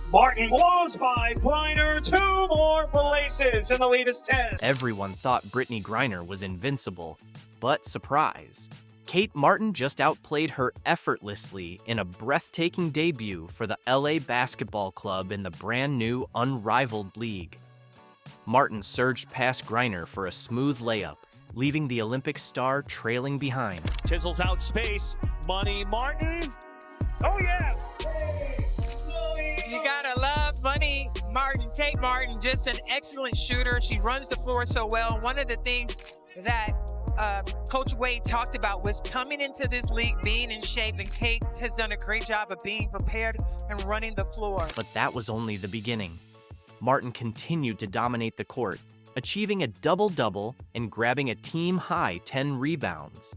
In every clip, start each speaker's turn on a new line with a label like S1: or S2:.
S1: Martin blows by Griner 2 more places, and the lead is 10.
S2: Everyone thought Brittney Griner was invincible, but surprise. Kate Martin just outplayed her effortlessly in a breathtaking debut for the LA Basketball Club in the brand new Unrivaled League. Martin surged past Griner for a smooth layup, leaving the Olympic star trailing behind.
S1: Chisels out space. Money Martin. Oh, yeah.
S3: You gotta love Money Martin. Kate Martin, just an excellent shooter. She runs the floor so well. One of the things that Coach Wade talked about was coming into this league being in shape, and Kate has done a great job of being prepared and running the floor.
S2: But that was only the beginning. Martin continued to dominate the court, achieving a double-double and grabbing a team-high 10 rebounds.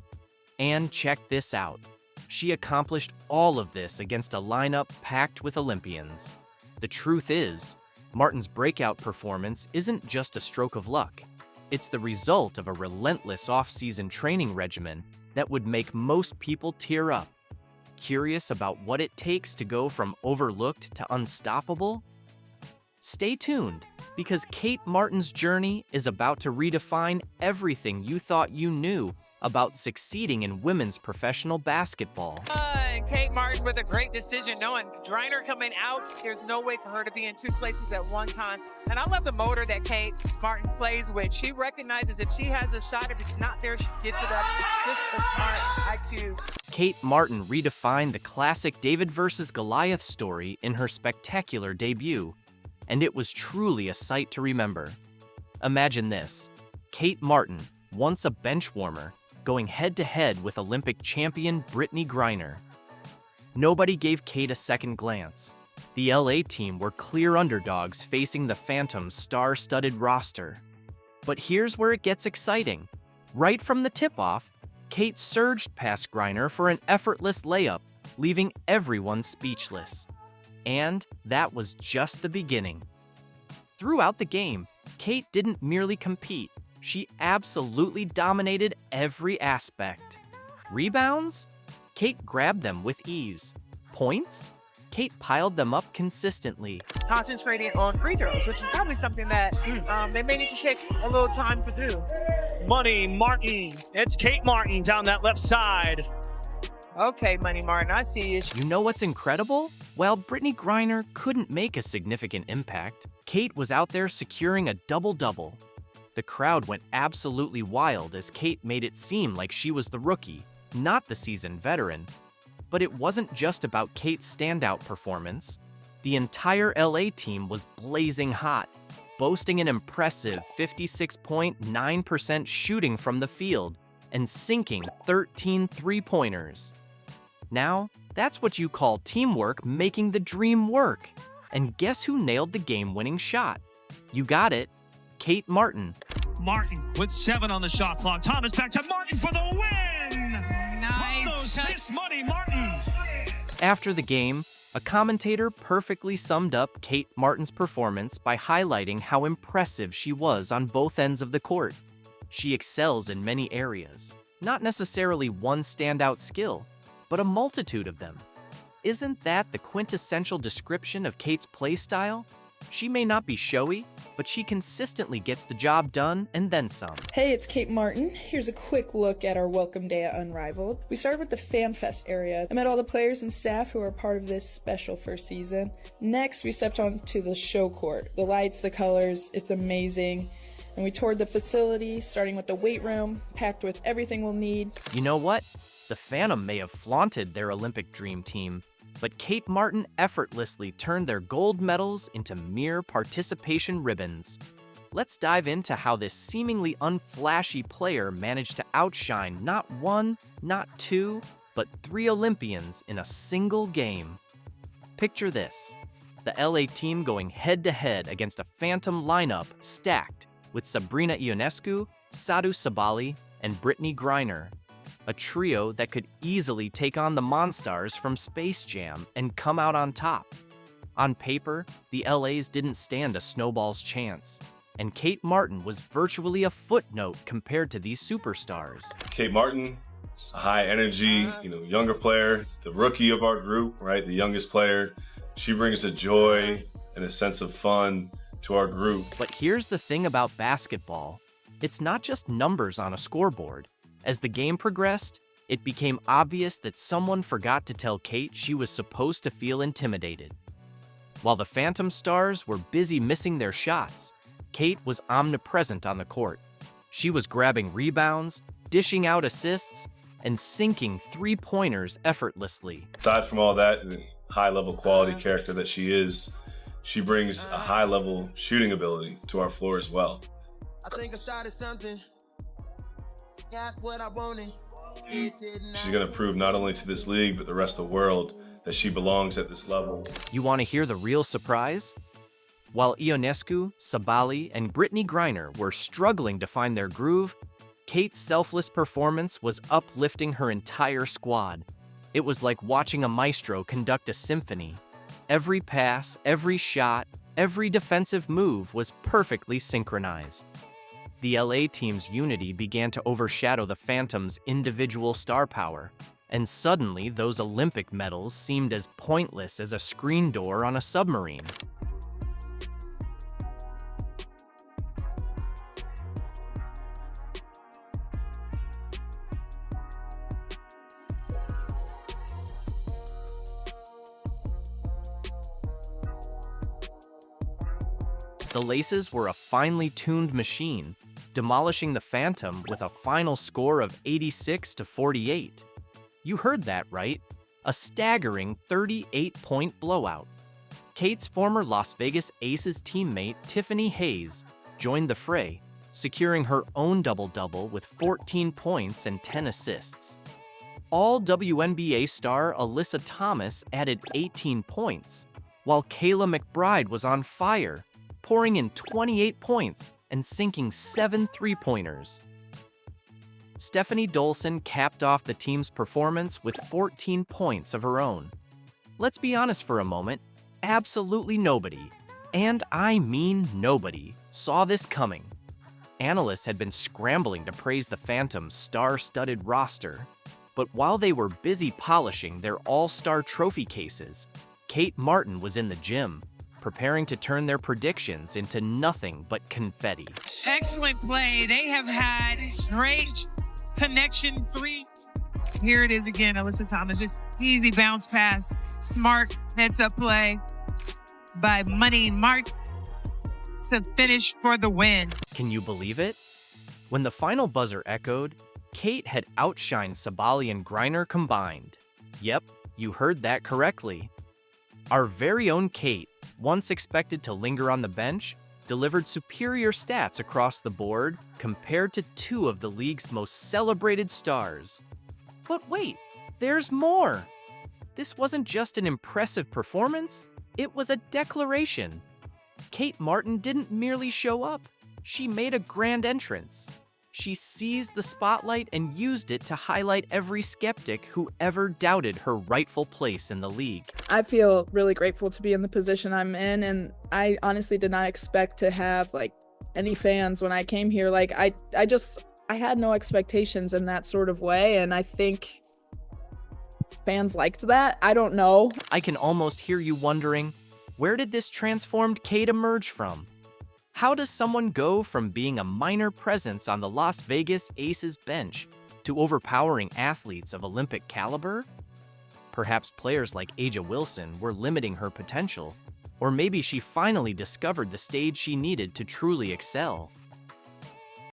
S2: And check this out. She accomplished all of this against a lineup packed with Olympians. The truth is, Martin's breakout performance isn't just a stroke of luck. It's the result of a relentless off-season training regimen that would make most people tear up. Curious about what it takes to go from overlooked to unstoppable? Stay tuned, because Kate Martin's journey is about to redefine everything you thought you knew about succeeding in women's professional basketball.
S3: And Kate Martin with a great decision, knowing Griner coming out, there's no way for her to be in two places at one time. And I love the motor that Kate Martin plays with. She recognizes if she has a shot, if it's not there, she gives it up. Just a smart IQ.
S2: Kate Martin redefined the classic David versus Goliath story in her spectacular debut, and it was truly a sight to remember. Imagine this: Kate Martin, once a bench warmer, going head-to-head with Olympic champion Brittney Griner. Nobody gave Kate a second glance. The LA team were clear underdogs facing the Phantom's star-studded roster. But here's where it gets exciting. Right from the tip-off, Kate surged past Griner for an effortless layup, leaving everyone speechless. And that was just the beginning. Throughout the game, Kate didn't merely compete. She absolutely dominated every aspect. Rebounds? Kate grabbed them with ease. Points? Kate piled them up consistently.
S3: Concentrating on free throws, which is probably something that they may need to take a little time to do.
S1: Money Martin. It's Kate Martin down that left side.
S3: Okay, Money Martin, I see you.
S2: You know what's incredible? While Brittney Griner couldn't make a significant impact, Kate was out there securing a double-double. The crowd went absolutely wild as Kate made it seem like she was the rookie, not the seasoned veteran. But it wasn't just about Kate's standout performance. The entire LA team was blazing hot, boasting an impressive 56.9% shooting from the field and sinking 13 three-pointers. Now, that's what you call teamwork making the dream work. And guess who nailed the game-winning shot? You got it. Kate Martin.
S1: Martin with 7 on the shot clock. Thomas back to Martin for the win!
S3: Nice.
S1: Miss Money Martin!
S2: After the game, a commentator perfectly summed up Kate Martin's performance by highlighting how impressive she was on both ends of the court. She excels in many areas, not necessarily one standout skill, but a multitude of them. Isn't that the quintessential description of Kate's play style? She may not be showy, but she consistently gets the job done and then some.
S4: Hey, it's Kate Martin. Here's a quick look at our welcome day at Unrivaled. We started with the Fan Fest area. I met all the players and staff who are part of this special first season. Next, we stepped onto the show court. The lights, the colors, it's amazing. And we toured the facility, starting with the weight room, packed with everything we'll need.
S2: You know what? The Phantom may have flaunted their Olympic dream team, but Kate Martin effortlessly turned their gold medals into mere participation ribbons. Let's dive into how this seemingly unflashy player managed to outshine not one, not two, but 3 Olympians in a single game. Picture this: the LA team going head-to-head against a Phantom lineup stacked with Sabrina Ionescu, Sadhu Sabali, and Brittney Griner. A trio that could easily take on the Monstars from Space Jam and come out on top. On paper, the LAs didn't stand a snowball's chance, and Kate Martin was virtually a footnote compared to these superstars.
S5: Kate Martin, a high energy, younger player, the rookie of our group, right? The youngest player, She brings a joy and a sense of fun to our group.
S2: But here's the thing about basketball. It's not just numbers on a scoreboard. As the game progressed, it became obvious that someone forgot to tell Kate she was supposed to feel intimidated. While the Phantom Stars were busy missing their shots, Kate was omnipresent on the court. She was grabbing rebounds, dishing out assists, and sinking three-pointers effortlessly.
S5: Aside from all that, the high-level quality character that she is, she brings a high-level shooting ability to our floor as well.
S6: I think I started something. Got what I wanted.
S5: She's going to prove not only to this league, but the rest of the world that she belongs at this level.
S2: You want to hear the real surprise? While Ionescu, Sabali, and Brittney Griner were struggling to find their groove, Kate's selfless performance was uplifting her entire squad. It was like watching a maestro conduct a symphony. Every pass, every shot, every defensive move was perfectly synchronized. The LA team's unity began to overshadow the Phantom's individual star power, and suddenly those Olympic medals seemed as pointless as a screen door on a submarine. The Laces were a finely tuned machine, demolishing the Phantom with a final score of 86-48. You heard that right, a staggering 38-point blowout. Kate's former Las Vegas Aces teammate Tiffany Hayes joined the fray, securing her own double-double with 14 points and 10 assists. All-WNBA star Alyssa Thomas added 18 points, while Kayla McBride was on fire, pouring in 28 points and sinking 7 three-pointers. Stephanie Dolson capped off the team's performance with 14 points of her own. Let's be honest for a moment, absolutely nobody, and I mean nobody, saw this coming. Analysts had been scrambling to praise the Phantom's star-studded roster, but while they were busy polishing their all-star trophy cases, Kate Martin was in the gym, preparing to turn their predictions into nothing but confetti.
S3: Excellent play. They have had great connection three. Here it is again, Alyssa Thomas. Just easy bounce pass. Smart heads-up play by Money Martin to finish for the win.
S2: Can you believe it? When the final buzzer echoed, Kate had outshined Sabali and Griner combined. Yep, you heard that correctly. Our very own Kate, once expected to linger on the bench, delivered superior stats across the board compared to two of the league's most celebrated stars. But wait, there's more! This wasn't just an impressive performance, it was a declaration. Kate Martin didn't merely show up, she made a grand entrance. She seized the spotlight and used it to highlight every skeptic who ever doubted her rightful place in the league.
S4: I feel really grateful to be in the position I'm in, and I honestly did not expect to have any fans when I came here. I had no expectations in that sort of way, and I think fans liked that. I don't know.
S2: I can almost hear you wondering, where did this transformed Kate emerge from? How does someone go from being a minor presence on the Las Vegas Aces bench to overpowering athletes of Olympic caliber? Perhaps players like A'ja Wilson were limiting her potential, or maybe she finally discovered the stage she needed to truly excel.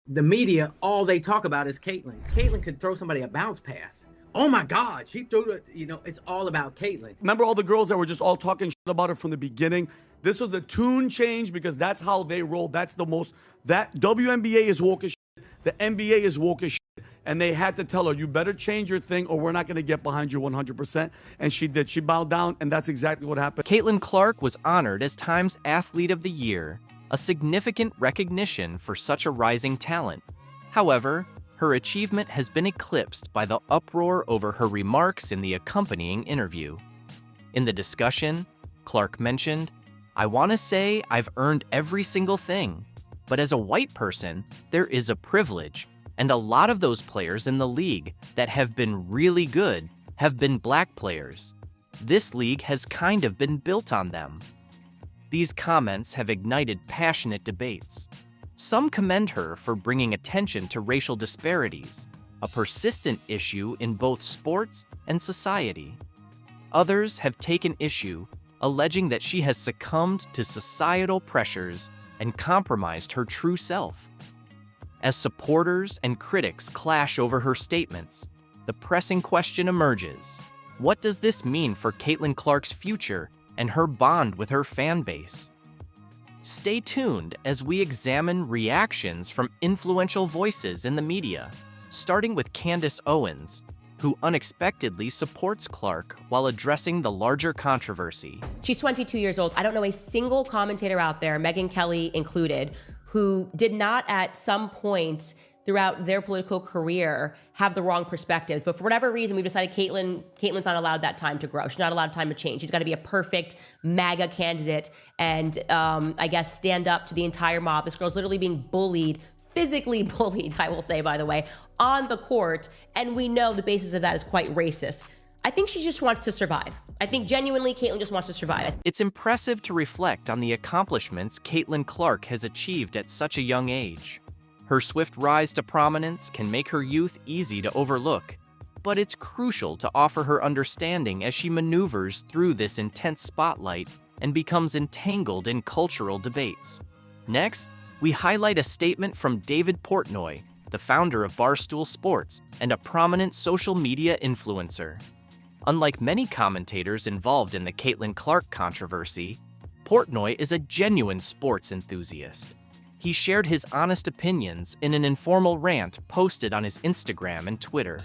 S7: The media, all they talk about is Caitlin. Caitlin could throw somebody a bounce pass. Oh my God, she threw it. It's all about Caitlin.
S8: Remember all the girls that were just all talking shit about her from the beginning? This was a tune change because that's how they roll. That WNBA is woke as shit. The NBA is woke as shit. And they had to tell her, you better change your thing or we're not going to get behind you 100%. And she did. She bowed down, and that's exactly what happened.
S2: Caitlin Clark was honored as Time's Athlete of the Year, a significant recognition for such a rising talent. However, her achievement has been eclipsed by the uproar over her remarks in the accompanying interview. In the discussion, Clark mentioned, "I want to say I've earned every single thing, but as a white person, there is a privilege, and a lot of those players in the league that have been really good have been black players. This league has kind of been built on them. These comments have ignited passionate debates. Some commend her for bringing attention to racial disparities, a persistent issue in both sports and society. Others have taken issue, alleging that she has succumbed to societal pressures and compromised her true self. As supporters and critics clash over her statements, the pressing question emerges: what does this mean for Caitlin Clark's future and her bond with her fan base? Stay tuned as we examine reactions from influential voices in the media, starting with Candace Owens, who unexpectedly supports Clark while addressing the larger controversy.
S9: She's 22 years old. I don't know a single commentator out there, Megyn Kelly included, who did not at some point throughout their political career have the wrong perspectives. But for whatever reason, we've decided Caitlyn's not allowed that time to grow. She's not allowed time to change. She's got to be a perfect MAGA candidate and I guess stand up to the entire mob. This girl's literally being bullied, physically bullied, I will say, by the way, on the court. And we know the basis of that is quite racist. I think she just wants to survive. I think genuinely Caitlyn just wants to survive.
S2: It's impressive to reflect on the accomplishments Caitlin Clark has achieved at such a young age. Her swift rise to prominence can make her youth easy to overlook, but it's crucial to offer her understanding as she maneuvers through this intense spotlight and becomes entangled in cultural debates. Next, we highlight a statement from David Portnoy, the founder of Barstool Sports and a prominent social media influencer. Unlike many commentators involved in the Caitlin Clark controversy, Portnoy is a genuine sports enthusiast. He shared his honest opinions in an informal rant posted on his Instagram and Twitter,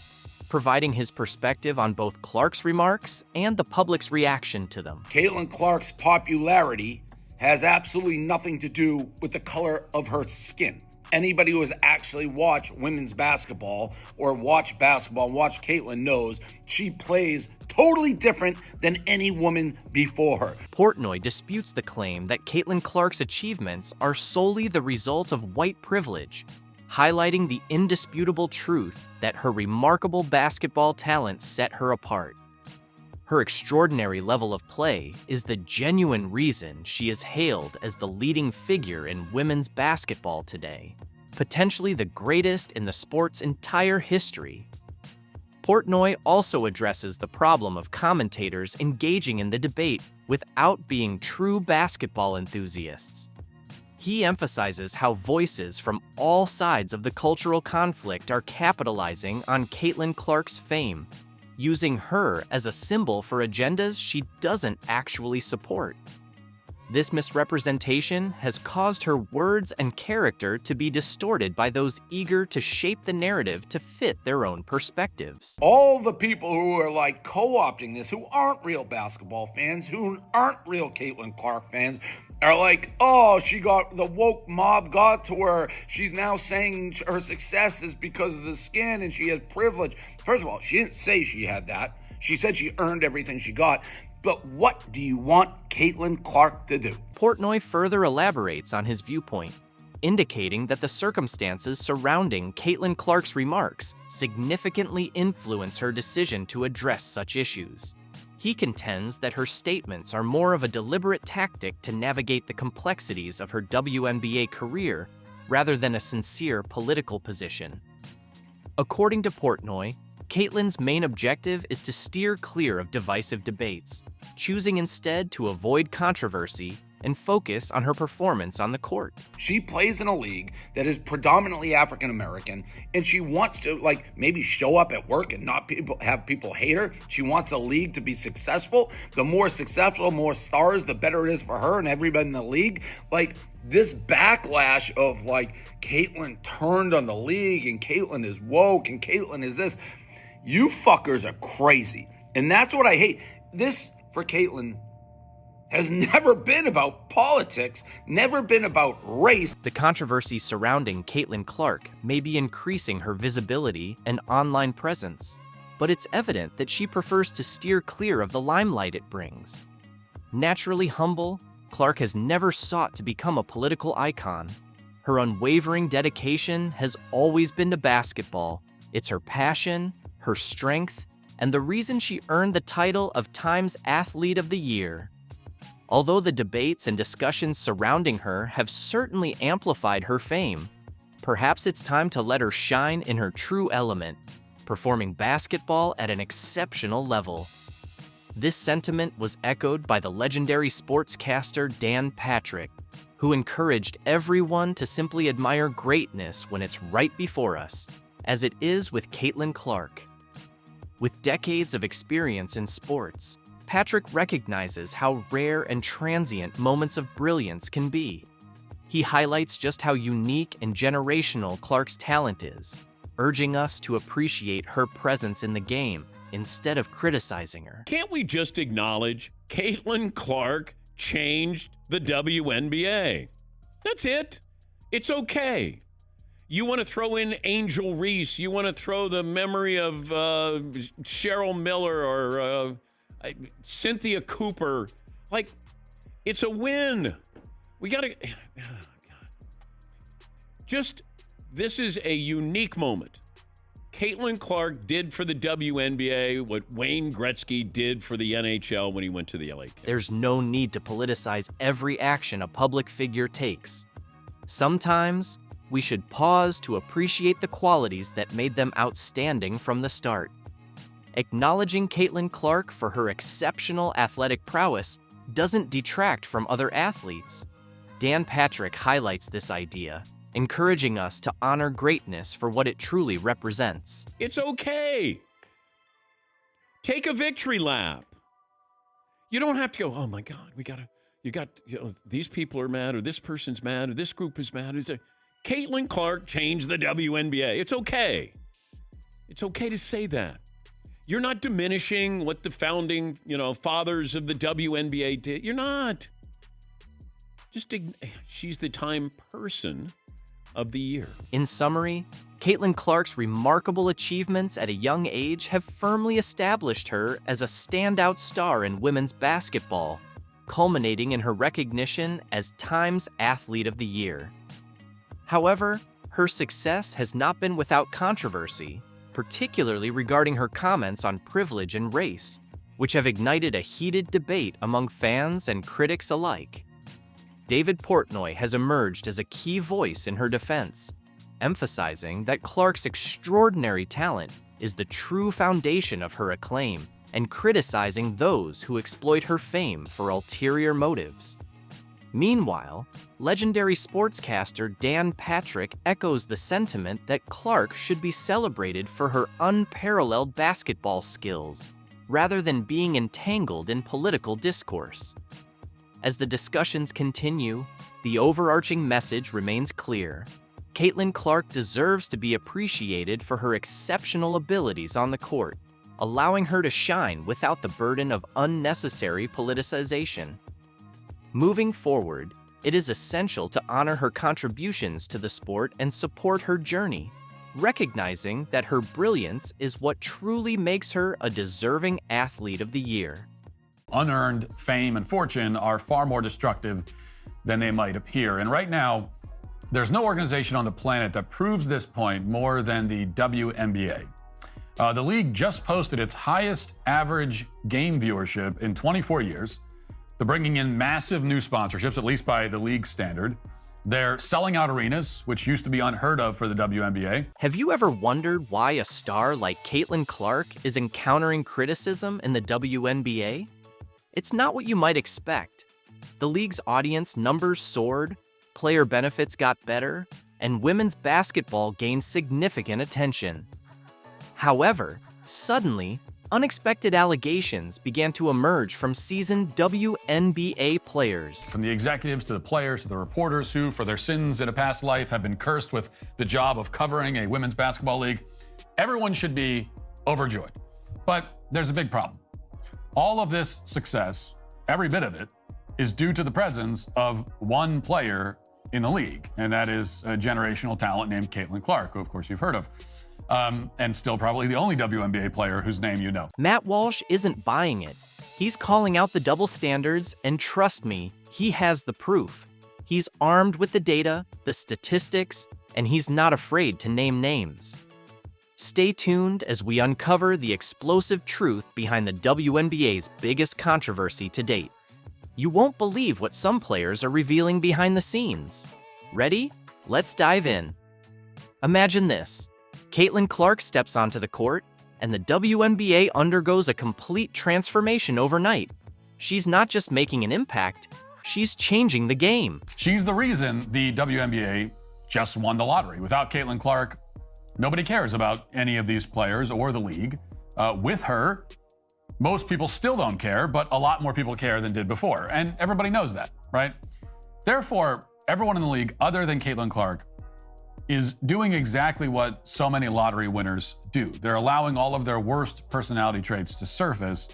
S2: providing his perspective on both Clark's remarks and the public's reaction to them.
S10: Caitlin Clark's popularity has absolutely nothing to do with the color of her skin. Anybody who has actually watched women's basketball or watch Caitlin knows she plays totally different than any woman before her.
S2: Portnoy disputes the claim that Caitlin Clark's achievements are solely the result of white privilege, highlighting the indisputable truth that her remarkable basketball talent set her apart. Her extraordinary level of play is the genuine reason she is hailed as the leading figure in women's basketball today, potentially the greatest in the sport's entire history. Portnoy also addresses the problem of commentators engaging in the debate without being true basketball enthusiasts. He emphasizes how voices from all sides of the cultural conflict are capitalizing on Caitlin Clark's fame, using her as a symbol for agendas she doesn't actually support. This misrepresentation has caused her words and character to be distorted by those eager to shape the narrative to fit their own perspectives.
S10: All the people who are like co-opting this, who aren't real basketball fans, who aren't real Caitlin Clark fans, are like, oh, the woke mob got to her. She's now saying her success is because of the skin and she has privilege. First of all, she didn't say she had that. She said she earned everything she got. But what do you want Caitlin Clark to do?
S2: Portnoy further elaborates on his viewpoint, indicating that the circumstances surrounding Caitlin Clark's remarks significantly influence her decision to address such issues. He contends that her statements are more of a deliberate tactic to navigate the complexities of her WNBA career rather than a sincere political position. According to Portnoy, Caitlin's main objective is to steer clear of divisive debates, choosing instead to avoid controversy and focus on her performance on the court.
S10: She plays in a league that is predominantly African American, and she wants to maybe show up at work and not have people hate her. She wants the league to be successful. The more successful, more stars, the better it is for her and everybody in the league. This backlash of Caitlin turned on the league and Caitlin is woke and Caitlin is this. You fuckers are crazy. And that's what I hate. This, for Caitlin, has never been about politics, never been about race.
S2: The controversy surrounding Caitlin Clark may be increasing her visibility and online presence, but it's evident that she prefers to steer clear of the limelight it brings. Naturally humble, Clark has never sought to become a political icon. Her unwavering dedication has always been to basketball. It's her passion, her strength, and the reason she earned the title of Time's Athlete of the Year. Although the debates and discussions surrounding her have certainly amplified her fame, perhaps it's time to let her shine in her true element, performing basketball at an exceptional level. This sentiment was echoed by the legendary sportscaster Dan Patrick, who encouraged everyone to simply admire greatness when it's right before us, as it is with Caitlin Clark. With decades of experience in sports, Patrick recognizes how rare and transient moments of brilliance can be. He highlights just how unique and generational Clark's talent is, urging us to appreciate her presence in the game instead of criticizing her.
S11: Can't we just acknowledge Caitlin Clark changed the WNBA? That's it. It's okay. You want to throw in Angel Reese. You want to throw the memory of Cheryl Miller or Cynthia Cooper. Like, it's a win. We got to... Just, this is a unique moment. Caitlin Clark did for the WNBA what Wayne Gretzky did for the NHL when he went to the LA Kings.
S2: There's no need to politicize every action a public figure takes. Sometimes, we should pause to appreciate the qualities that made them outstanding from the start. Acknowledging Caitlin Clark for her exceptional athletic prowess doesn't detract from other athletes. Dan Patrick highlights this idea, encouraging us to honor greatness for what it truly represents.
S11: It's okay. Take a victory lap. You don't have to go, oh my God, these people are mad, or this person's mad, or this group is mad. Caitlin Clark changed the WNBA. It's okay. It's okay to say that. You're not diminishing what the founding, fathers of the WNBA did. You're not. She's the Time Person of the Year.
S2: In summary, Caitlin Clark's remarkable achievements at a young age have firmly established her as a standout star in women's basketball, culminating in her recognition as Time's Athlete of the Year. However, her success has not been without controversy, particularly regarding her comments on privilege and race, which have ignited a heated debate among fans and critics alike. David Portnoy has emerged as a key voice in her defense, emphasizing that Clark's extraordinary talent is the true foundation of her acclaim and criticizing those who exploit her fame for ulterior motives. Meanwhile, legendary sportscaster Dan Patrick echoes the sentiment that Clark should be celebrated for her unparalleled basketball skills, rather than being entangled in political discourse. As the discussions continue, the overarching message remains clear. Caitlin Clark deserves to be appreciated for her exceptional abilities on the court, allowing her to shine without the burden of unnecessary politicization. Moving forward, it is essential to honor her contributions to the sport and support her journey, recognizing that her brilliance is what truly makes her a deserving Athlete of the Year.
S12: Unearned fame and fortune are far more destructive than they might appear. And right now, there's no organization on the planet that proves this point more than the WNBA. The league just posted its highest average game viewership in 24 years. They're bringing in massive new sponsorships, at least by the league standard. They're selling out arenas, which used to be unheard of for the WNBA.
S2: Have you ever wondered why a star like Caitlin Clark is encountering criticism in the WNBA? It's not what you might expect. The league's audience numbers soared, player benefits got better, and women's basketball gained significant attention. However, suddenly, unexpected allegations began to emerge from seasoned WNBA players.
S12: From the executives to the players to the reporters who, for their sins in a past life, have been cursed with the job of covering a women's basketball league, everyone should be overjoyed. But there's a big problem. All of this success, every bit of it, is due to the presence of one player in the league, and that is a generational talent named Caitlin Clark, who of course you've heard of. And still probably the only WNBA player whose name you know.
S2: Matt Walsh isn't buying it. He's calling out the double standards, and trust me, he has the proof. He's armed with the data, the statistics, and he's not afraid to name names. Stay tuned as we uncover the explosive truth behind the WNBA's biggest controversy to date. You won't believe what some players are revealing behind the scenes. Ready? Let's dive in. Imagine this. Caitlin Clark steps onto the court, and the WNBA undergoes a complete transformation overnight. She's not just making an impact, she's changing the game.
S12: She's the reason the WNBA just won the lottery. Without Caitlin Clark, nobody cares about any of these players or the league. With her, most people still don't care, but a lot more people care than did before. And everybody knows that, right? Therefore, everyone in the league other than Caitlin Clark is doing exactly what so many lottery winners do. They're allowing all of their worst personality traits to surface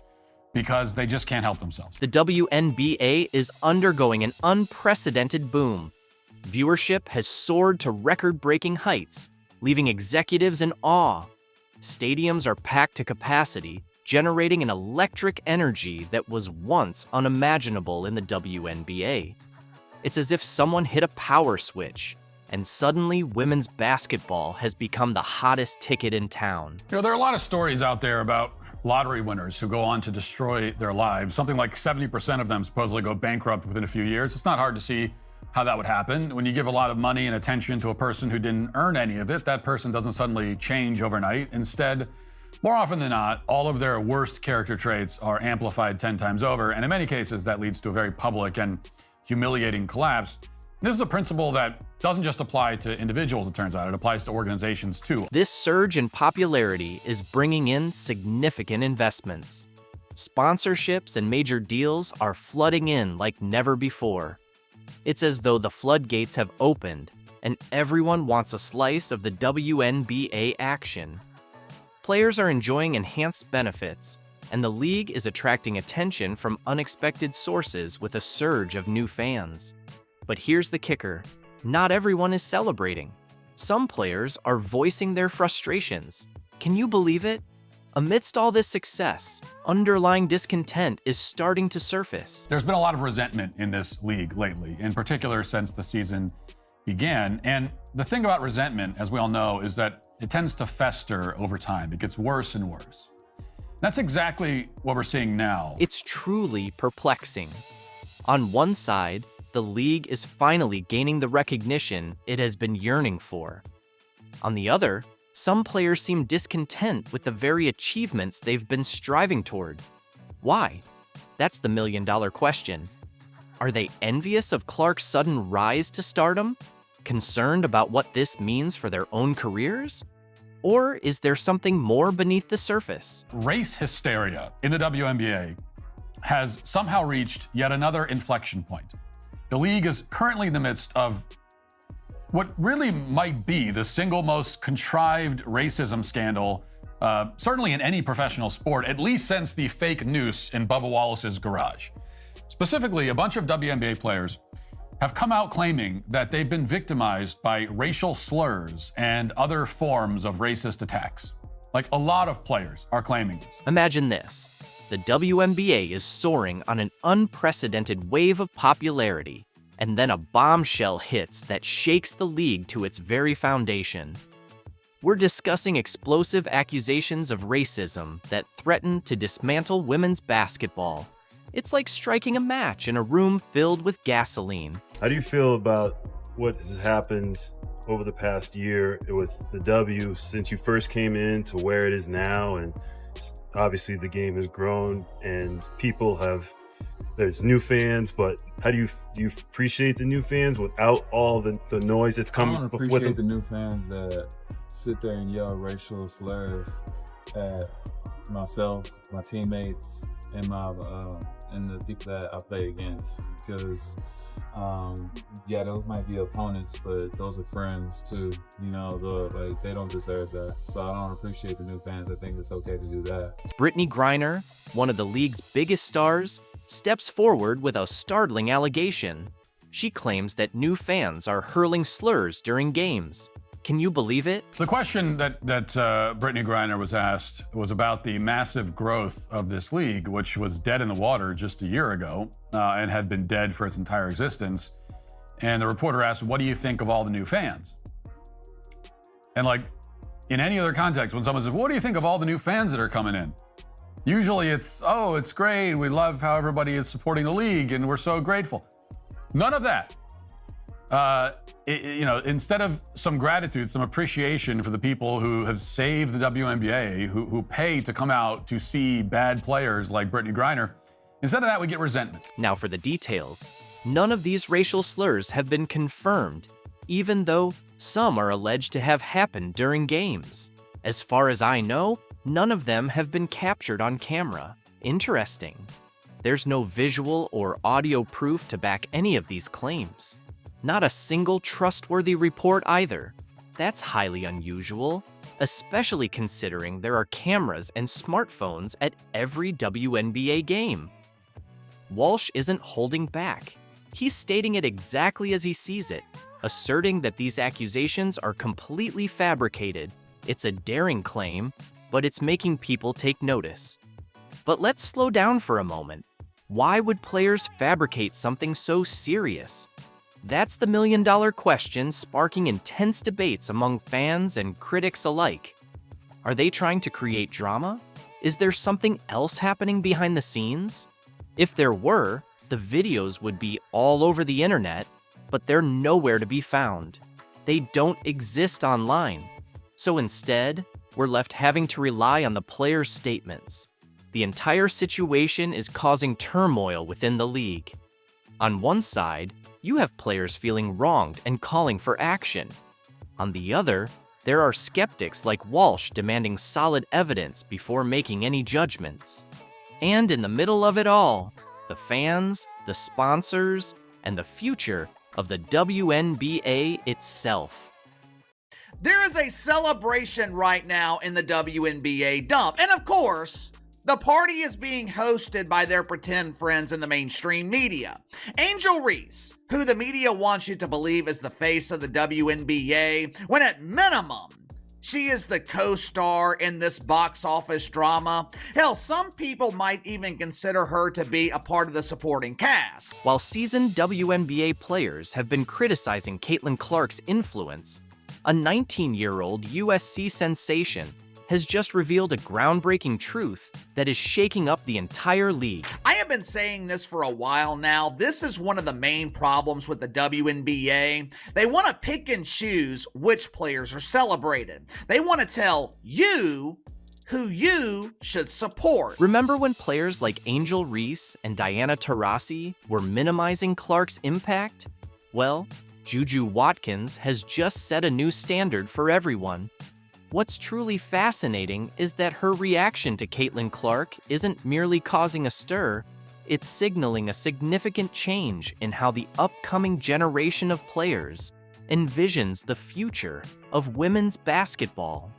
S12: because they just can't help themselves.
S2: The WNBA is undergoing an unprecedented boom. Viewership has soared to record-breaking heights, leaving executives in awe. Stadiums are packed to capacity, generating an electric energy that was once unimaginable in the WNBA. It's as if someone hit a power switch, and suddenly women's basketball has become the hottest ticket in town.
S12: You know, there are a lot of stories out there about lottery winners who go on to destroy their lives. Something like 70% of them supposedly go bankrupt within a few years. It's not hard to see how that would happen. When you give a lot of money and attention to a person who didn't earn any of it, that person doesn't suddenly change overnight. Instead, more often than not, all of their worst character traits are amplified 10 times over, and in many cases, that leads to a very public and humiliating collapse. This is a principle that doesn't just apply to individuals, it turns out. It applies to organizations, too.
S2: This surge in popularity is bringing in significant investments. Sponsorships and major deals are flooding in like never before. It's as though the floodgates have opened, and everyone wants a slice of the WNBA action. Players are enjoying enhanced benefits, and the league is attracting attention from unexpected sources with a surge of new fans. But here's the kicker. Not everyone is celebrating. Some players are voicing their frustrations. Can you believe it? Amidst all this success, underlying discontent is starting to surface.
S12: There's been a lot of resentment in this league lately, in particular since the season began. And the thing about resentment, as we all know, is that it tends to fester over time. It gets worse and worse. That's exactly what we're seeing now.
S2: It's truly perplexing. On one side, the league is finally gaining the recognition it has been yearning for. On the other, some players seem discontent with the very achievements they've been striving toward. Why? That's the million-dollar question. Are they envious of Clark's sudden rise to stardom? Concerned about what this means for their own careers? Or is there something more beneath the surface?
S12: Race hysteria in the WNBA has somehow reached yet another inflection point. The league is currently in the midst of what really might be the single most contrived racism scandal, certainly in any professional sport, at least since the fake noose in Bubba Wallace's garage. Specifically, a bunch of WNBA players have come out claiming that they've been victimized by racial slurs and other forms of racist attacks. Like, a lot of players are claiming this.
S2: Imagine this. The WNBA is soaring on an unprecedented wave of popularity, and then a bombshell hits that shakes the league to its very foundation. We're discussing explosive accusations of racism that threaten to dismantle women's basketball. It's like striking a match in a room filled with gasoline.
S13: How do you feel about what has happened over the past year with the W since you first came in to where it is now? And obviously the game has grown and there's new fans, but how do you appreciate the new fans without all the noise that's coming with them?
S14: I appreciate the new fans that sit there and yell racial slurs at myself, my teammates, and the people that I play against, because yeah, those might be opponents, but those are friends too. You know, they don't deserve that. So I don't appreciate the new fans. I think it's okay to do that.
S2: Brittney Griner, one of the league's biggest stars, steps forward with a startling allegation. She claims that new fans are hurling slurs during games. Can you believe it?
S12: The question that Brittney Griner was asked was about the massive growth of this league, which was dead in the water just a year ago and had been dead for its entire existence. And the reporter asked, "What do you think of all the new fans?" And in any other context, when someone says, what do you think of all the new fans that are coming in? Usually it's, oh, it's great. We love how everybody is supporting the league and we're so grateful. None of that. Instead of some gratitude, some appreciation for the people who have saved the WNBA, who pay to come out to see bad players like Brittney Griner, instead of that, we get resentment.
S2: Now for the details. None of these racial slurs have been confirmed, even though some are alleged to have happened during games. As far as I know, none of them have been captured on camera. Interesting. There's no visual or audio proof to back any of these claims. Not a single trustworthy report either. That's highly unusual, especially considering there are cameras and smartphones at every WNBA game. Walsh isn't holding back. He's stating it exactly as he sees it, asserting that these accusations are completely fabricated. It's a daring claim, but it's making people take notice. But let's slow down for a moment. Why would players fabricate something so serious? That's the million-dollar question sparking intense debates among fans and critics alike. Are they trying to create drama? Is there something else happening behind the scenes? If there were, the videos would be all over the internet, but they're nowhere to be found. They don't exist online. So instead, we're left having to rely on the players' statements. The entire situation is causing turmoil within the league. On one side, you have players feeling wronged and calling for action. On the other, there are skeptics like Walsh demanding solid evidence before making any judgments. And in the middle of it all, the fans, the sponsors, and the future of the WNBA itself.
S15: There is a celebration right now in the WNBA dump. And of course, the party is being hosted by their pretend friends in the mainstream media. Angel Reese, who the media wants you to believe is the face of the WNBA, when at minimum, she is the co-star in this box office drama. Hell, some people might even consider her to be a part of the supporting cast.
S2: While seasoned WNBA players have been criticizing Caitlin Clark's influence, a 19-year-old USC sensation has just revealed a groundbreaking truth that is shaking up the entire league.
S15: I have been saying this for a while now. This is one of the main problems with the WNBA. They want to pick and choose which players are celebrated. They want to tell you who you should support.
S2: Remember when players like Angel Reese and Diana Taurasi were minimizing Clark's impact? Well, Juju Watkins has just set a new standard for everyone. What's truly fascinating is that her reaction to Caitlin Clark isn't merely causing a stir, it's signaling a significant change in how the upcoming generation of players envisions the future of women's basketball.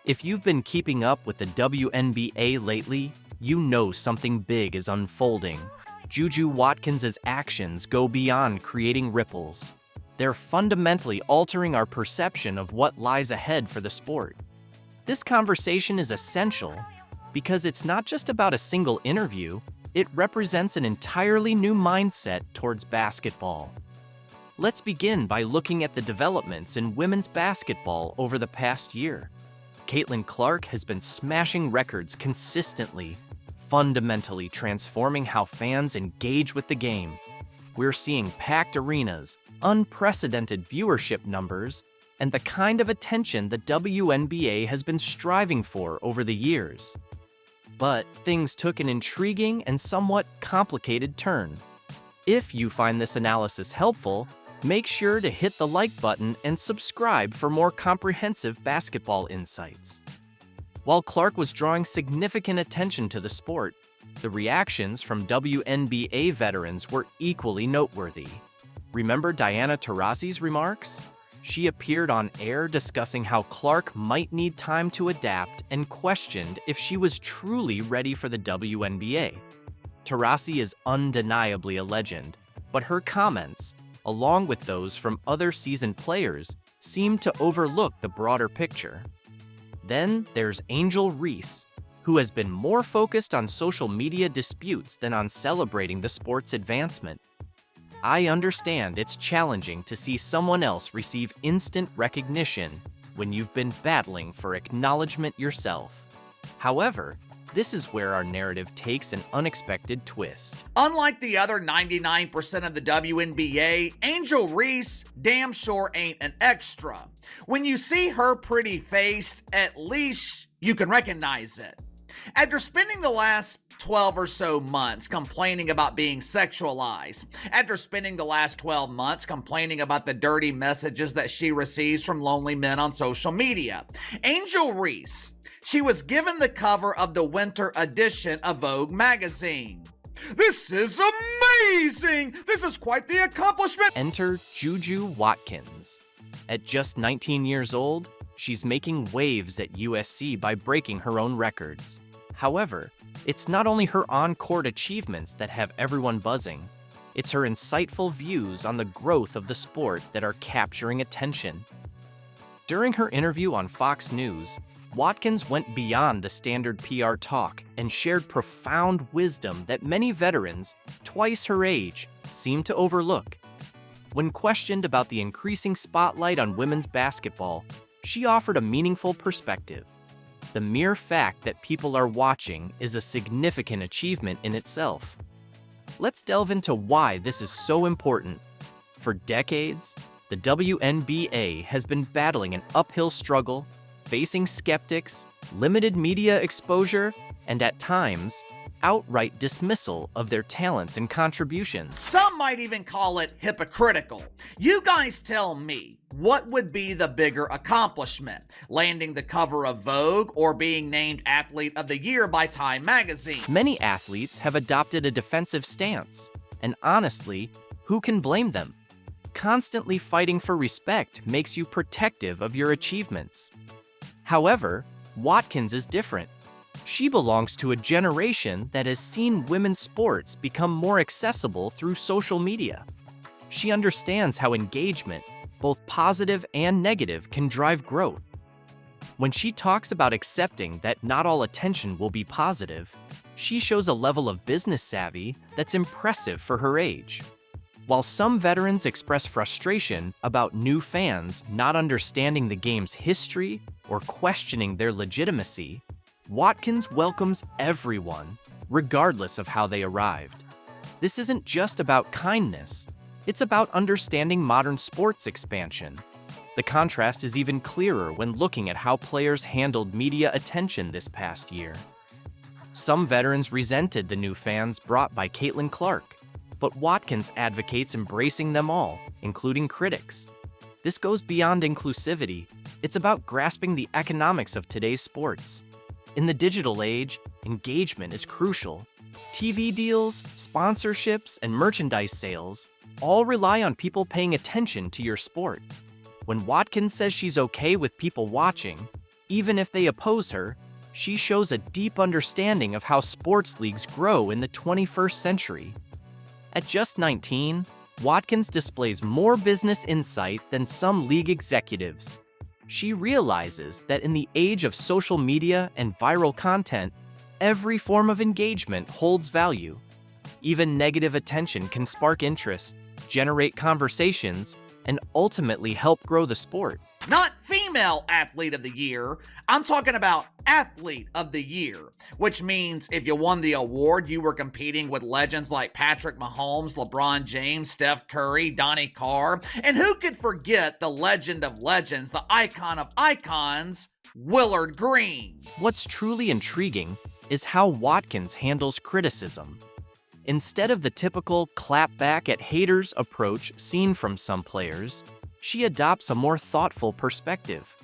S2: If you've been keeping up with the WNBA lately, you know something big is unfolding. Juju Watkins' actions go beyond creating ripples. They're fundamentally altering our perception of what lies ahead for the sport. This conversation is essential because it's not just about a single interview, it represents an entirely new mindset towards basketball. Let's begin by looking at the developments in women's basketball over the past year. Caitlin Clark has been smashing records consistently, fundamentally transforming how fans engage with the game. We're seeing packed arenas, unprecedented viewership numbers, and the kind of attention the WNBA has been striving for over the years. But things took an intriguing and somewhat complicated turn. If you find this analysis helpful, make sure to hit the like button and subscribe for more comprehensive basketball insights. While Clark was drawing significant attention to the sport, the reactions from WNBA veterans were equally noteworthy. Remember Diana Taurasi's remarks? She appeared on air discussing how Clark might need time to adapt and questioned if she was truly ready for the WNBA. Taurasi is undeniably a legend, but her comments, along with those from other seasoned players, seem to overlook the broader picture. Then there's Angel Reese, who has been more focused on social media disputes than on celebrating the sport's advancement. I understand it's challenging to see someone else receive instant recognition, when you've been battling for acknowledgement yourself. However, this is where our narrative takes an unexpected twist.
S15: Unlike the other 99% of the WNBA, Angel Reese damn sure ain't an extra. When you see her pretty face, at least you can recognize it. After spending the last 12 or so months complaining about being sexualized, after spending the last 12 months complaining about the dirty messages that she receives from lonely men on social media, Angel Reese, she was given the cover of the winter edition of Vogue magazine. This is amazing! This is quite the accomplishment!
S2: Enter Juju Watkins. At just 19 years old, she's making waves at USC by breaking her own records. However, it's not only her on-court achievements that have everyone buzzing, it's her insightful views on the growth of the sport that are capturing attention. During her interview on Fox News, Watkins went beyond the standard PR talk and shared profound wisdom that many veterans, twice her age, seem to overlook. When questioned about the increasing spotlight on women's basketball, she offered a meaningful perspective. The mere fact that people are watching is a significant achievement in itself. Let's delve into why this is so important. For decades, the WNBA has been battling an uphill struggle, facing skeptics, limited media exposure, and at times, outright dismissal of their talents and contributions.
S15: Some might even call it hypocritical. You guys tell me, what would be the bigger accomplishment? Landing the cover of Vogue or being named Athlete of the Year by Time magazine?
S2: Many athletes have adopted a defensive stance, and honestly, who can blame them? Constantly fighting for respect makes you protective of your achievements. However, Watkins is different. She belongs to a generation that has seen women's sports become more accessible through social media. She understands how engagement, both positive and negative, can drive growth. When she talks about accepting that not all attention will be positive, she shows a level of business savvy that's impressive for her age. While some veterans express frustration about new fans not understanding the game's history or questioning their legitimacy, Watkins welcomes everyone, regardless of how they arrived. This isn't just about kindness, it's about understanding modern sports expansion. The contrast is even clearer when looking at how players handled media attention this past year. Some veterans resented the new fans brought by Caitlin Clark, but Watkins advocates embracing them all, including critics. This goes beyond inclusivity. It's about grasping the economics of today's sports. In the digital age, engagement is crucial. TV deals, sponsorships, and merchandise sales all rely on people paying attention to your sport. When Watkins says she's okay with people watching, even if they oppose her, she shows a deep understanding of how sports leagues grow in the 21st century. At just 19, Watkins displays more business insight than some league executives. She realizes that in the age of social media and viral content, every form of engagement holds value. Even negative attention can spark interest, generate conversations, and ultimately help grow the sport.
S15: Not female athlete of the year, I'm talking about athlete of the year, which means if you won the award, you were competing with legends like Patrick Mahomes, LeBron James, Steph Curry, Donnie Carr, and who could forget the legend of legends, the icon of icons, Willard Green.
S2: What's truly intriguing is how Watkins handles criticism. Instead of the typical clap back at haters approach seen from some players, she adopts a more thoughtful perspective.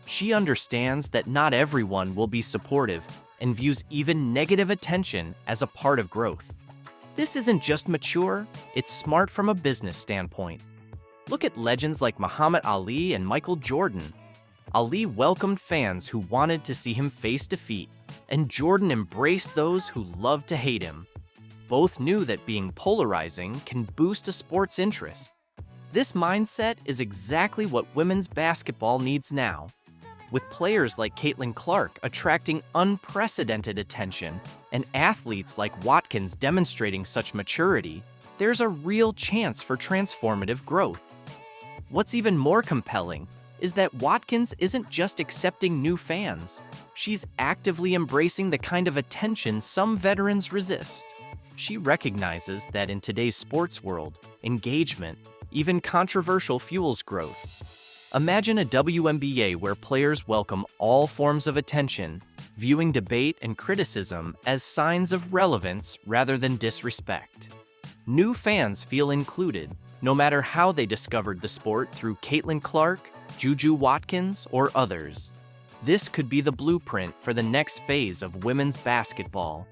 S2: She understands that not everyone will be supportive and views even negative attention as a part of growth. This isn't just mature, it's smart from a business standpoint. Look at legends like Muhammad Ali and Michael Jordan. Ali welcomed fans who wanted to see him face defeat, and Jordan embraced those who loved to hate him. Both knew that being polarizing can boost a sport's interest. This mindset is exactly what women's basketball needs now. With players like Caitlin Clark attracting unprecedented attention and athletes like Watkins demonstrating such maturity, there's a real chance for transformative growth. What's even more compelling is that Watkins isn't just accepting new fans. She's actively embracing the kind of attention some veterans resist. She recognizes that in today's sports world, engagement, even controversial, fuels growth. Imagine a WNBA where players welcome all forms of attention, viewing debate and criticism as signs of relevance rather than disrespect. New fans feel included, no matter how they discovered the sport through Caitlin Clark, Juju Watkins, or others. This could be the blueprint for the next phase of women's basketball.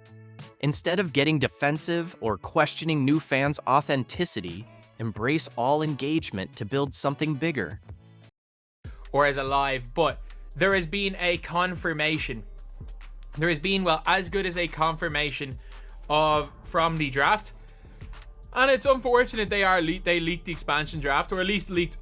S2: Instead of getting defensive or questioning new fans' authenticity, embrace all engagement to build something bigger.
S16: Or as alive, but there has been a confirmation. There has been, well, as good as a confirmation from the draft. And it's unfortunate they leaked the expansion draft, or at least leaked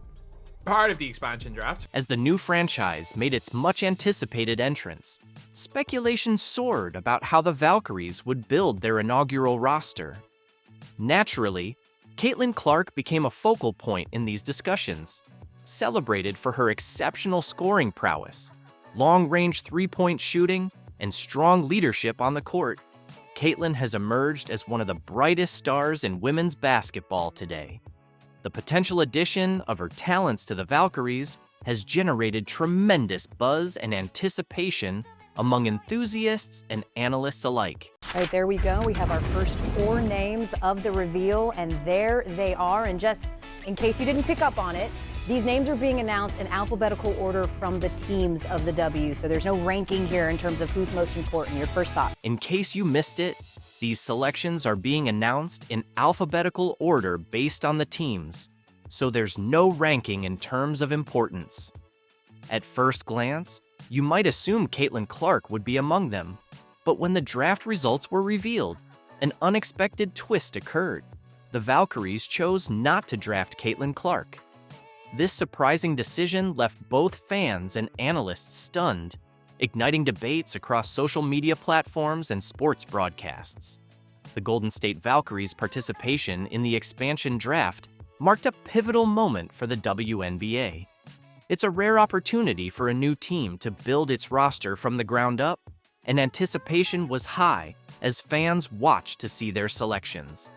S16: part of the expansion draft.
S2: As the new franchise made its much-anticipated entrance, speculation soared about how the Valkyries would build their inaugural roster. Naturally, Caitlin Clark became a focal point in these discussions, celebrated for her exceptional scoring prowess, long-range three-point shooting, and strong leadership on the court. Caitlin has emerged as one of the brightest stars in women's basketball today. The potential addition of her talents to the Valkyries has generated tremendous buzz and anticipation among enthusiasts and analysts alike.
S17: All right, there we go. We have our first 4 names of the reveal, and there they are. And just in case you didn't pick up on it, these names are being announced in alphabetical order from the teams of the W, so there's no ranking here in terms of who's most important. Your first thought?
S2: In case you missed it, these selections are being announced in alphabetical order based on the teams, so there's no ranking in terms of importance. At first glance, you might assume Caitlin Clark would be among them, but when the draft results were revealed, an unexpected twist occurred. The Valkyries chose not to draft Caitlin Clark. This surprising decision left both fans and analysts stunned, igniting debates across social media platforms and sports broadcasts. The Golden State Valkyries' participation in the expansion draft marked a pivotal moment for the WNBA. It's a rare opportunity for a new team to build its roster from the ground up, and anticipation was high as fans watched to see their selections.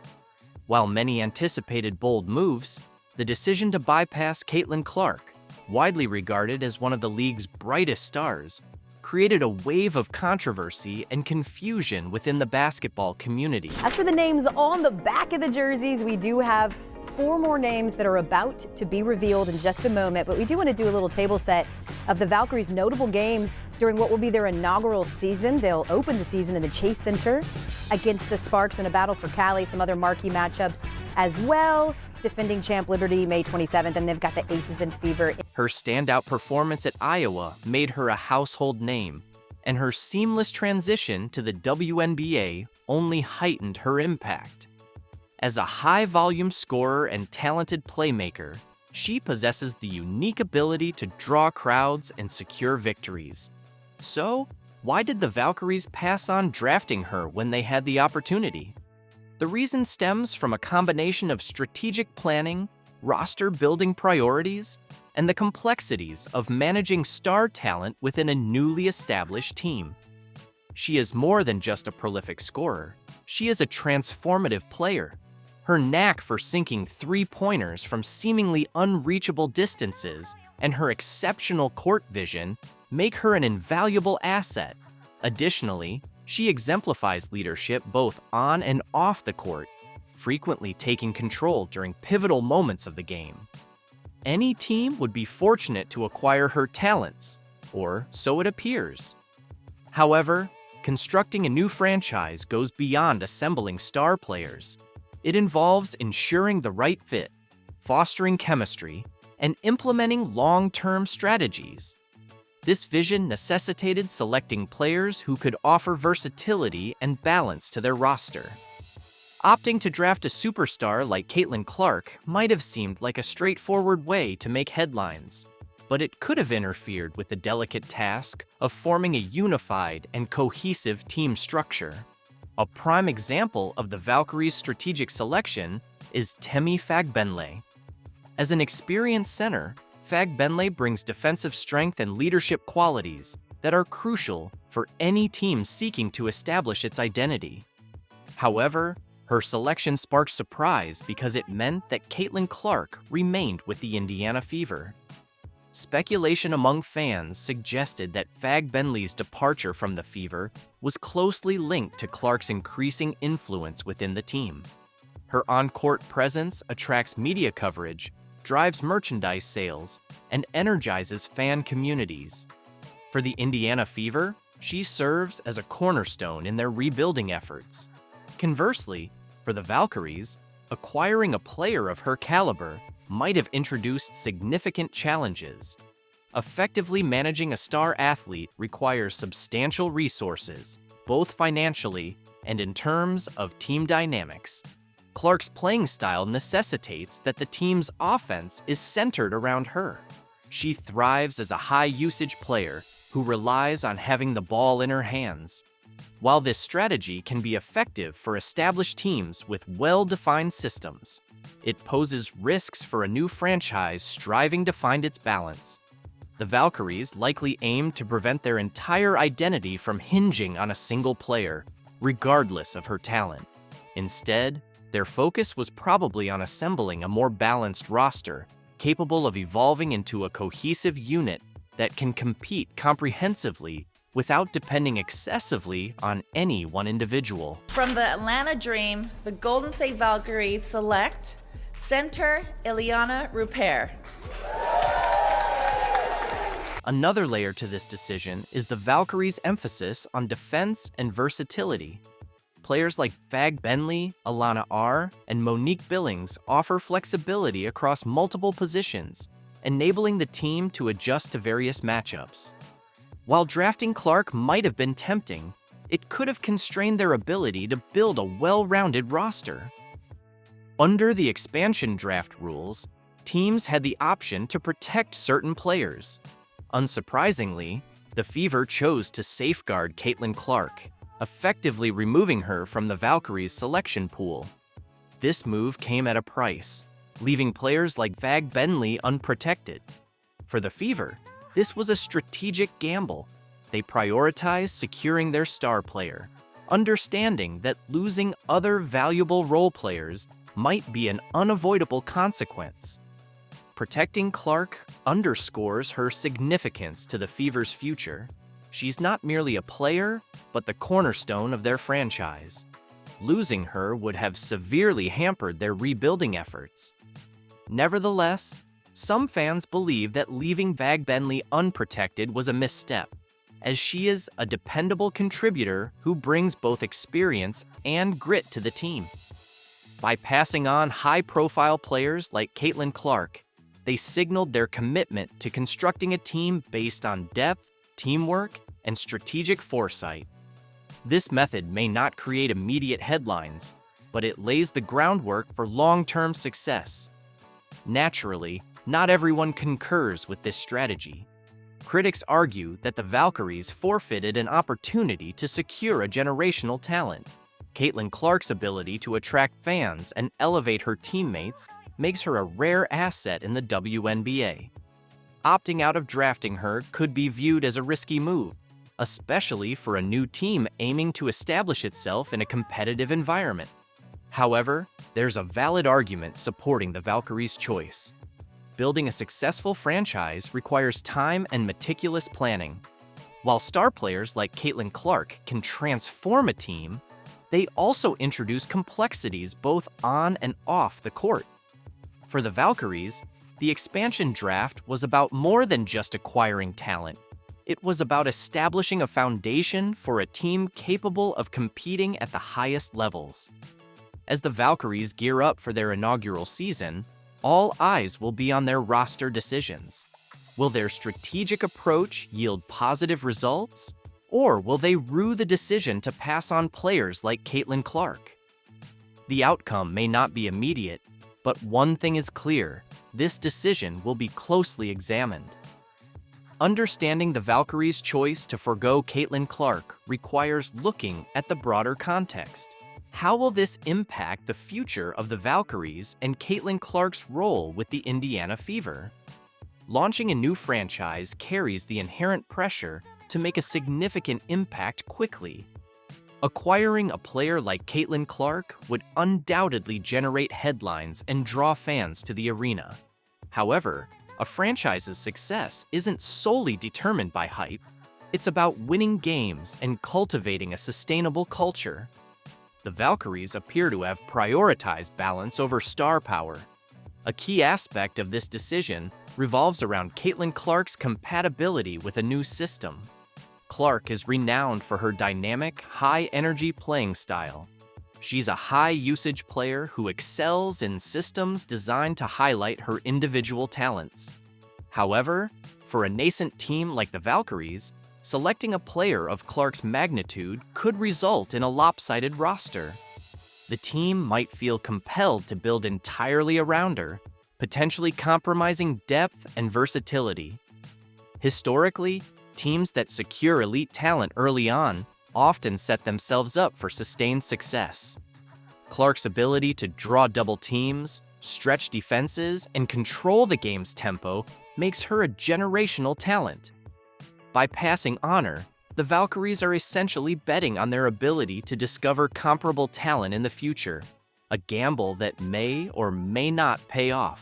S2: While many anticipated bold moves, the decision to bypass Caitlin Clark, widely regarded as one of the league's brightest stars, created a wave of controversy and confusion within the basketball community.
S17: As for the names on the back of the jerseys, we do have 4 more names that are about to be revealed in just a moment, but we do want to do a little table set of the Valkyries' notable games during what will be their inaugural season. They'll open the season in the Chase Center against the Sparks in a battle for Cali, some other marquee matchups as well. Defending champ Liberty May 27th, and they've got the Aces and Fever.
S2: Her standout performance at Iowa made her a household name, and her seamless transition to the WNBA only heightened her impact. As a high-volume scorer and talented playmaker, she possesses the unique ability to draw crowds and secure victories. So, why did the Valkyries pass on drafting her when they had the opportunity? The reason stems from a combination of strategic planning, roster-building priorities, and the complexities of managing star talent within a newly established team. She is more than just a prolific scorer. She is a transformative player. Her knack for sinking three-pointers from seemingly unreachable distances and her exceptional court vision make her an invaluable asset. Additionally, she exemplifies leadership both on and off the court, frequently taking control during pivotal moments of the game. Any team would be fortunate to acquire her talents, or so it appears. However, constructing a new franchise goes beyond assembling star players. It involves ensuring the right fit, fostering chemistry, and implementing long-term strategies. This vision necessitated selecting players who could offer versatility and balance to their roster. Opting to draft a superstar like Caitlin Clark might have seemed like a straightforward way to make headlines, but it could have interfered with the delicate task of forming a unified and cohesive team structure. A prime example of the Valkyries' strategic selection is Temi Fagbenle. As an experienced center, Fag Benley brings defensive strength and leadership qualities that are crucial for any team seeking to establish its identity. However, her selection sparked surprise because it meant that Caitlin Clark remained with the Indiana Fever. Speculation among fans suggested that Fag Benley's departure from the Fever was closely linked to Clark's increasing influence within the team. Her on-court presence attracts media coverage, drives merchandise sales, and energizes fan communities. For the Indiana Fever, she serves as a cornerstone in their rebuilding efforts. Conversely, for the Valkyries, acquiring a player of her caliber might have introduced significant challenges. Effectively managing a star athlete requires substantial resources, both financially and in terms of team dynamics. Clark's playing style necessitates that the team's offense is centered around her. She thrives as a high-usage player who relies on having the ball in her hands. While this strategy can be effective for established teams with well-defined systems, it poses risks for a new franchise striving to find its balance. The Valkyries likely aim to prevent their entire identity from hinging on a single player, regardless of her talent. Instead, their focus was probably on assembling a more balanced roster, capable of evolving into a cohesive unit that can compete comprehensively without depending excessively on any one individual.
S18: From the Atlanta Dream, the Golden State Valkyries select center Ileana Rupert.
S2: Another layer to this decision is the Valkyries' emphasis on defense and versatility. Players like Fag Benley, Alana R., and Monique Billings offer flexibility across multiple positions, enabling the team to adjust to various matchups. While drafting Clark might have been tempting, it could have constrained their ability to build a well-rounded roster. Under the expansion draft rules, teams had the option to protect certain players. Unsurprisingly, the Fever chose to safeguard Caitlin Clark, effectively removing her from the Valkyries' selection pool. This move came at a price, leaving players like Fag Benley unprotected. For the Fever, this was a strategic gamble. They prioritized securing their star player, understanding that losing other valuable role players might be an unavoidable consequence. Protecting Clark underscores her significance to the Fever's future. She's not merely a player, but the cornerstone of their franchise. Losing her would have severely hampered their rebuilding efforts. Nevertheless, some fans believe that leaving Fag Benley unprotected was a misstep, as she is a dependable contributor who brings both experience and grit to the team. By passing on high-profile players like Caitlin Clark, they signaled their commitment to constructing a team based on depth, teamwork, and strategic foresight. This method may not create immediate headlines, but it lays the groundwork for long-term success. Naturally, not everyone concurs with this strategy. Critics argue that the Valkyries forfeited an opportunity to secure a generational talent. Caitlin Clark's ability to attract fans and elevate her teammates makes her a rare asset in the WNBA. Opting out of drafting her could be viewed as a risky move, especially for a new team aiming to establish itself in a competitive environment. However, there's a valid argument supporting the Valkyries' choice. Building a successful franchise requires time and meticulous planning. While star players like Caitlin Clark can transform a team, they also introduce complexities both on and off the court. For the Valkyries, the expansion draft was about more than just acquiring talent. It was about establishing a foundation for a team capable of competing at the highest levels. As the Valkyries gear up for their inaugural season, all eyes will be on their roster decisions. Will their strategic approach yield positive results, or will they rue the decision to pass on players like Caitlin Clark? The outcome may not be immediate, but one thing is clear: this decision will be closely examined. Understanding the Valkyries' choice to forgo Caitlin Clark requires looking at the broader context. How will this impact the future of the Valkyries and Caitlin Clark's role with the Indiana Fever? launching a new franchise carries the inherent pressure to make a significant impact quickly. Acquiring a player like Caitlin Clark would undoubtedly generate headlines and draw fans to the arena. However, a franchise's success isn't solely determined by hype. It's about winning games and cultivating a sustainable culture. The Valkyries appear to have prioritized balance over star power. A key aspect of this decision revolves around Caitlin Clark's compatibility with a new system. Clark is renowned for her dynamic, high-energy playing style. She's a high-usage player who excels in systems designed to highlight her individual talents. However, for a nascent team like the Valkyries, selecting a player of Clark's magnitude could result in a lopsided roster. The team might feel compelled to build entirely around her, potentially compromising depth and versatility. Historically, teams that secure elite talent early on often set themselves up for sustained success. Clark's ability to draw double teams, stretch defenses, and control the game's tempo makes her a generational talent. By passing on her, the Valkyries are essentially betting on their ability to discover comparable talent in the future, a gamble that may or may not pay off.